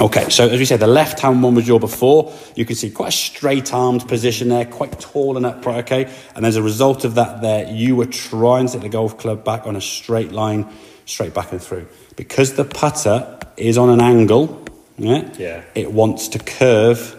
Okay, so as we said, the left-hand one was your before. You can see quite a straight-armed position there, quite tall and upright, okay? And as a result of that there, you were trying to hit the golf club back on a straight line, straight back and through. Because the putter is on an angle, it wants to curve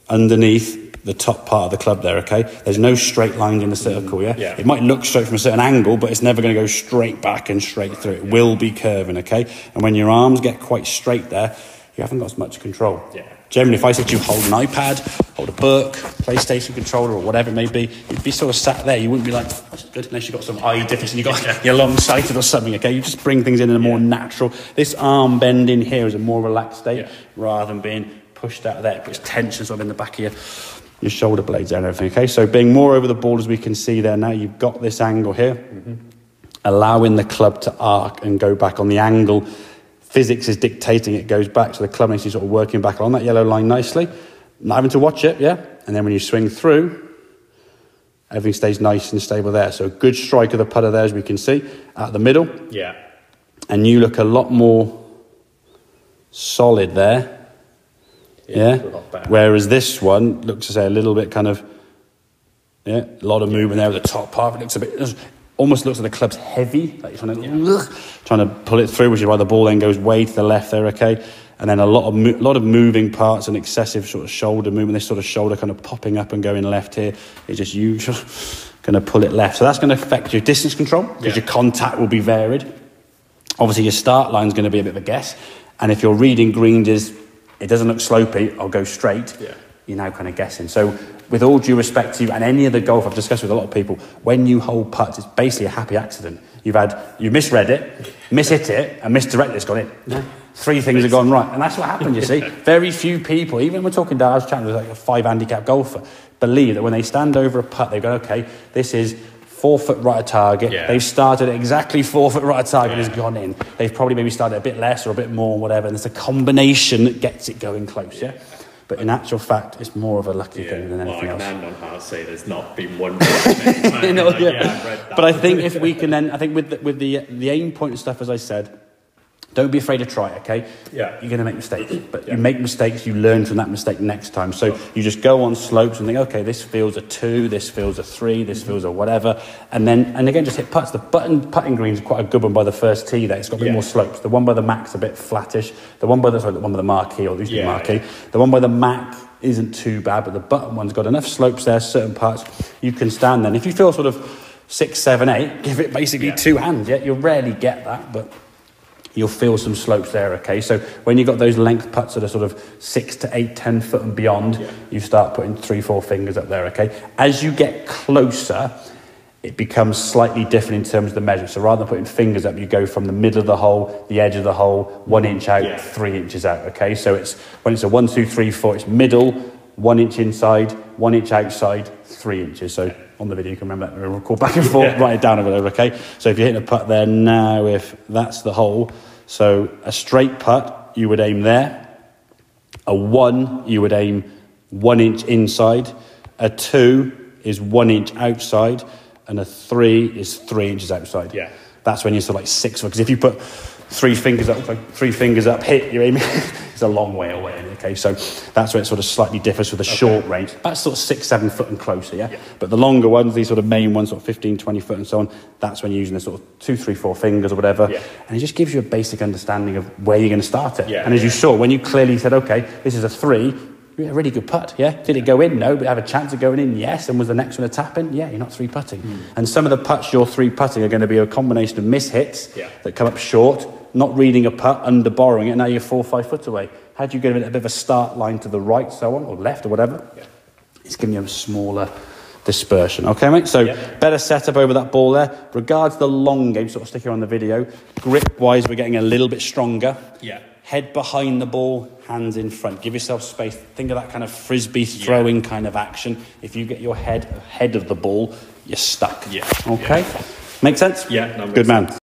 underneath the top part of the club there, okay? There's no straight lines in the circle, It might look straight from a certain angle, but it's never going to go straight back and straight through. It will be curving, okay? And when your arms get quite straight there, you haven't got as much control. Generally, if I said you hold an iPad, hold a book, PlayStation controller, or whatever it may be, you'd be sort of sat there. You wouldn't be like, that's good, unless you've got some eye difference and you're long-sighted or something, okay? You just bring things in a more natural... This arm bend in here is a more relaxed state rather than being pushed out of there. It puts tension sort of in the back of your shoulder blades and everything, okay? So being more over the ball, as we can see there now, you've got this angle here, allowing the club to arc and go back on the angle. Physics is dictating it goes back, so the club makes you sort of working back on that yellow line nicely. Not having to watch it, And then when you swing through, everything stays nice and stable there. So a good strike of the putter there, as we can see, at the middle. And you look a lot more solid there. Whereas this one looks, to say, a little bit kind of, a lot of movement there with the top part. It looks a bit... Almost looks like the club's heavy, like trying to pull it through, which is why the ball then goes way to the left there, okay? And then a lot of moving parts and excessive sort of shoulder movement. This sort of shoulder kind of popping up and going left here. It's just you going to pull it left. So that's going to affect your distance control because your contact will be varied. Obviously, your start line is going to be a bit of a guess. And if you're reading greens it doesn't look slopey, I'll go straight. You're now kind of guessing. So with all due respect to you and any other golf I've discussed with a lot of people, when you hold putts, it's basically a happy accident. You misread it, mishit it, and misdirected it's gone in. 3 things have gone right. And that's what happened, you see. Very few people, even when we're talking Dars Chandler, like a 5 handicap golfer, believe that when they stand over a putt, they go, okay, this is 4 foot right of target. They've started at exactly 4 foot right of target and has gone in. They've probably maybe started a bit less or a bit more, whatever. And it's a combination that gets it going close, But in actual fact, it's more of a lucky thing than anything else. I can hand on heart say there's not been one. But I think if we can then, I think with the aim point and stuff, as I said, don't be afraid to try it, okay? You're going to make mistakes, but you make mistakes, you learn from that mistake next time. So you just go on slopes and think, okay, this feels a 2, this feels a 3, this feels a whatever, and again, just hit putts. The putting green is quite a good one by the first tee there. It's got a bit more slopes. The one by the Mac's a bit flattish. The one by the Marquee, or the Marquee. The one by the Mac isn't too bad, but the button one's got enough slopes there, certain parts you can stand then. If you feel sort of 6, 7, 8, give it basically 2 hands, You'll rarely get that, but you'll feel some slopes there, okay? So when you've got those length putts that are sort of 6 to 8, 10 foot and beyond, you start putting 3, 4 fingers up there, okay? As you get closer, it becomes slightly different in terms of the measure. So rather than putting fingers up, you go from the middle of the hole, the edge of the hole, 1 inch out, 3 inches out, okay? So when it's a 1, 2, 3, 4, it's middle, 1 inch inside, 1 inch outside, 3 inches. So on the video, you can remember that. We'll record back and forth, write it down over there, okay? So if you're hitting a putt there now, if that's the hole, so a straight putt, you would aim there. A 1, you would aim 1 inch inside. A 2 is 1 inch outside. And a 3 is 3 inches outside. That's when you're sort of like 6 foot. Because if you put 3 fingers up, hit, you're aiming, it's a long way away. Okay, so that's where it sort of slightly differs with the short range. That's sort of 6, 7 foot and closer, But the longer ones, these sort of main ones, sort of 15, 20 foot and so on, that's when you're using the sort of 2, 3, 4 fingers or whatever. And it just gives you a basic understanding of where you're going to start it. And as you saw, when you clearly said, okay, this is a 3, you had a really good putt, Did it go in? No, but have a chance of going in? Yes. And was the next one a tap in? Yeah, you're not 3 putting. And some of the putts you're 3 putting are going to be a combination of mishits that come up short, not reading a putt, under borrowing it, and now you're 4 or 5 foot away. Had you given it a bit of a start line to the right, so on, or left or whatever, it's giving you a smaller dispersion. Okay, mate? So better setup over that ball there. Regards the long game, sort of sticking on the video, grip-wise, we're getting a little bit stronger. Head behind the ball, hands in front. Give yourself space. Think of that kind of frisbee throwing kind of action. If you get your head ahead of the ball, you're stuck. Okay? Make sense? Yeah. Good man.